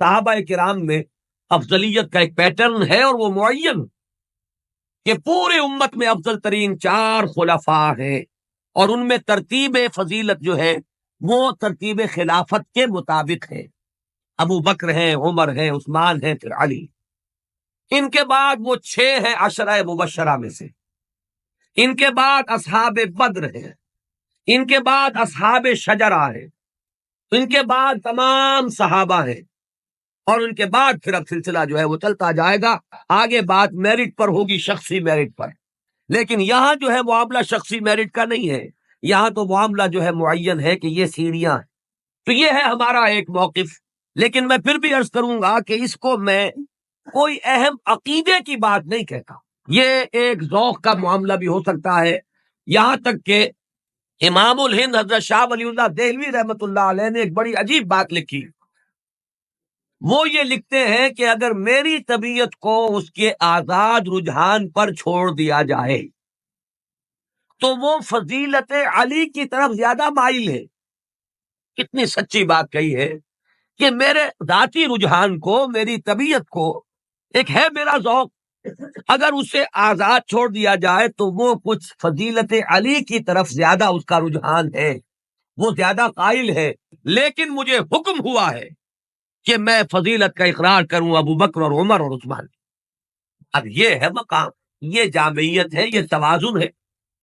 صحابہ کرام میں افضلیت کا ایک پیٹرن ہے، اور وہ معین کہ پورے امت میں افضل ترین 4 خلفاء ہیں، اور ان میں ترتیب فضیلت جو ہے وہ ترتیب خلافت کے مطابق ہے۔ ابو بکر ہیں، عمر ہیں، عثمان ہیں، پھر علی۔ ان کے بعد وہ 6 ہیں عشرہ مبشرہ میں سے۔ ان کے بعد اصحاب بدر ہیں، ان کے بعد اصحاب شجرہ ہیں، ان کے بعد تمام صحابہ ہیں، اور ان کے بعد پھر اب سلسلہ جو ہے وہ چلتا جائے گا۔ آگے بات میرٹ پر ہوگی، شخصی میرٹ پر، لیکن یہاں جو ہے معاملہ شخصی میرٹ کا نہیں ہے، یہاں تو معاملہ جو ہے معین ہے کہ یہ سیڑھیاں ہیں۔ تو یہ ہے ہمارا ایک موقف، لیکن میں پھر بھی عرض کروں گا کہ اس کو میں کوئی اہم عقیدے کی بات نہیں کہتا، یہ ایک ذوق کا معاملہ بھی ہو سکتا ہے۔ یہاں تک کہ امام الہند حضرت شاہ ولی اللہ دہلوی رحمۃ اللہ علیہ نے ایک بڑی عجیب بات لکھی۔ وہ یہ لکھتے ہیں کہ اگر میری طبیعت کو اس کے آزاد رجحان پر چھوڑ دیا جائے تو وہ فضیلت علی کی طرف زیادہ مائل ہے۔ کتنی سچی بات کہی ہے کہ میرے ذاتی رجحان کو، میری طبیعت کو، ایک ہے میرا ذوق، اگر اسے آزاد چھوڑ دیا جائے تو وہ کچھ فضیلت علی کی طرف زیادہ اس کا رجحان ہے، وہ زیادہ قائل ہے۔ لیکن مجھے حکم ہوا ہے کہ میں فضیلت کا اقرار کروں ابو بکر اور عمر اور عثمان۔ اب یہ ہے مقام، یہ جامعیت ہے، یہ توازن ہے۔